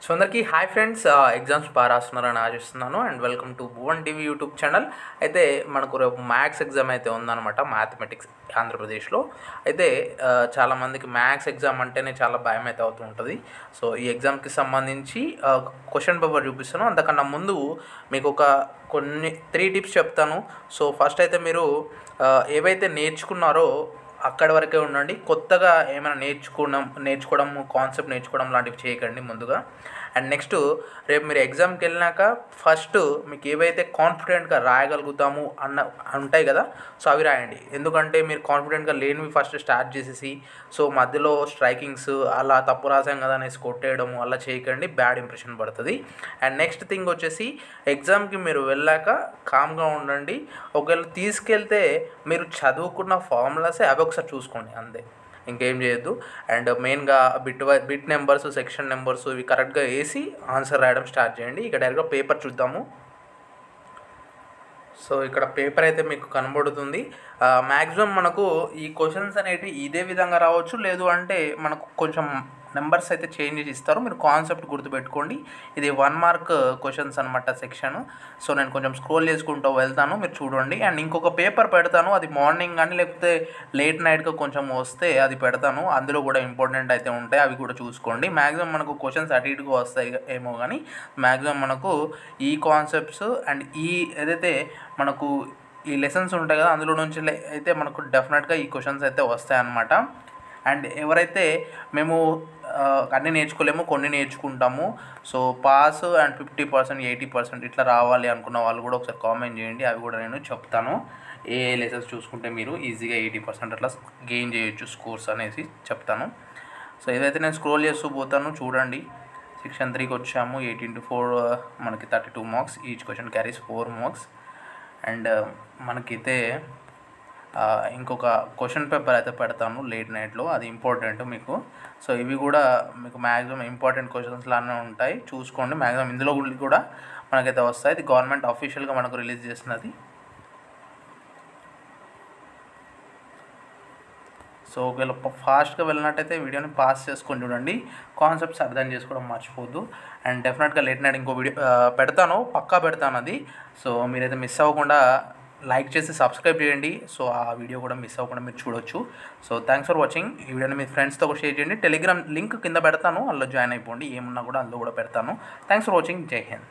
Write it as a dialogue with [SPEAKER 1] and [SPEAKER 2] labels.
[SPEAKER 1] So అందరికీ hi friends, exams బాగా రాస్తున్నారని ఆశిస్తున్నాను. And welcome to Bhuvan TV YouTube channel. అయితే మనకు రేపు మ్యాథ్స్ ఎగ్జామ్ అయితే ఉందన్నమాట, మ్యాథమెటిక్స్ ఆంధ్రప్రదేశ్లో. అయితే చాలామందికి మ్యాథ్స్ ఎగ్జామ్ అంటేనే చాలా భయం అయితే అవుతూ ఉంటుంది. సో ఈ ఎగ్జామ్కి సంబంధించి క్వశ్చన్ పేపర్ చూపిస్తాను. అంతకన్నా ముందు మీకు కొన్ని 3 టిప్స్ చెప్తాను. సో ఫస్ట్ అయితే మీరు ఏవైతే నేర్చుకున్నారో అక్కడి వరకే ఉండండి. కొత్తగా ఏమైనా నేర్చుకోవడం కాన్సెప్ట్ నేర్చుకోవడం లాంటివి చేయకండి ముందుగా. అండ్ నెక్స్ట్, రేపు మీరు ఎగ్జామ్కి వెళ్ళినాక ఫస్ట్ మీకు ఏవైతే కాన్ఫిడెంట్గా రాయగలుగుతాము ఉంటాయి కదా, సో అవి రాయండి. ఎందుకంటే మీరు కాన్ఫిడెంట్గా లేనివి ఫస్ట్ స్టార్ట్ చేసేసి సో మధ్యలో స్ట్రైకింగ్స్ అలా తప్పు రాసాం కదా అనేసి కొట్టేయడము అలా చేయకండి, బ్యాడ్ ఇంప్రెషన్ పడుతుంది. అండ్ నెక్స్ట్ థింగ్ వచ్చేసి, ఎగ్జామ్కి మీరు వెళ్ళాక కామ్గా ఉండండి. ఒకవేళ తీసుకెళ్తే మీరు చదువుకున్న ఫార్ములాసే అవి ఒకసారి చూసుకోండి, అంతే, ఇంకేం చేయొద్దు. అండ్ మెయిన్గా బిట్ నెంబర్స్, సెక్షన్ నెంబర్స్ ఇవి కరెక్ట్గా వేసి ఆన్సర్ రాయడం స్టార్ట్ చేయండి. ఇక డైరెక్ట్గా పేపర్ చూద్దాము. సో ఇక్కడ పేపర్ అయితే మీకు కనబడుతుంది. మ్యాక్సిమం మనకు ఈ క్వశ్చన్స్ అనేటివి ఇదే విధంగా రావచ్చు, లేదు అంటే మనకు కొంచెం నెంబర్స్ అయితే చేంజ్ చేసి ఇస్తారు. మీరు కాన్సెప్ట్ గుర్తుపెట్టుకోండి. ఇది 1 మార్క్ క్వశ్చన్స్ అనమాట సెక్షన్. సో నేను కొంచెం స్క్రోల్ చేసుకుంటూ వెళ్తాను, మీరు చూడండి. అండ్ ఇంకొక పేపర్ పెడతాను, అది మార్నింగ్ కానీ లేకపోతే లేట్ నైట్గా కొంచెం వస్తే అది పెడతాను. అందులో కూడా ఇంపార్టెంట్ అయితే ఉంటాయి, అవి కూడా చూసుకోండి. మ్యాక్సిమం మనకు క్వశ్చన్స్ అటు ఇటుగా వస్తాయి ఏమో కానీ మ్యాక్సిమం మనకు ఈ కాన్సెప్ట్స్ అండ్ ఏదైతే మనకు ఈ లెసన్స్ ఉంటాయి కదా అందులో నుంచి అయితే మనకు డెఫినెట్గా ఈ క్వశ్చన్స్ అయితే వస్తాయన్నమాట. అండ్ ఎవరైతే మేము అన్నీ నేర్చుకోలేము, కొన్ని నేర్చుకుంటాము, సో పాస్ అండ్ 50%, 80% ఇట్లా రావాలి అనుకున్న వాళ్ళు కూడా ఒకసారి కామెంట్ చేయండి, అవి కూడా నేను చెప్తాను. ఏ లెసన్స్ చూసుకుంటే మీరు ఈజీగా 80% అట్లా గెయిన్ చేయొచ్చు స్కోర్స్ అనేసి చెప్తాను. సో ఏదైతే నేను స్క్రోల్ చేస్తూ పోతాను చూడండి. సెక్షన్ 3కి వచ్చాము. 8 into 4 మనకి 32 marks. Each question carries 4 marks. And మనకైతే ఇంకొక క్వశ్చన్ పేపర్ అయితే పెడతాను లేట్ నైట్లో, అది ఇంపార్టెంట్ మీకు. సో ఇవి కూడా మీకు మ్యాక్సిమం ఇంపార్టెంట్ క్వశ్చన్స్ లానే ఉంటాయి, చూసుకోండి. మ్యాక్సిమం ఇందులో కూడా మనకైతే వస్తాయి. ఇది గవర్నమెంట్ అఫీషియల్గా మనకు రిలీజ్ చేస్తున్నది. సో ఒకవేళ ఫాస్ట్గా వెళ్ళినట్టయితే వీడియోని పాస్ చేసుకొని చూడండి, కాన్సెప్ట్స్ అర్థం చేసుకోవడం మర్చిపోద్దు. అండ్ డెఫినెట్గా లేట్ నైట్ ఇంకో వీడియో పెడతాను, పక్కా పెడతాను అది. సో మీరైతే మిస్ అవ్వకుండా లైక్ చేసి సబ్స్క్రైబ్ చేయండి. సో ఆ వీడియో కూడా మిస్ అవ్వకుండా మీరు చూడొచ్చు. So thanks for watching. ఈ వీడియోని మీ ఫ్రెండ్స్తో కూడా షేర్ చేయండి. టెలిగ్రామ్ లింక్ కింద పెడతాను, అందులో జాయిన్ అయిపోండి. ఏమున్నా కూడా అందులో కూడా పెడతాను. Thanks for watching. జై హింద్.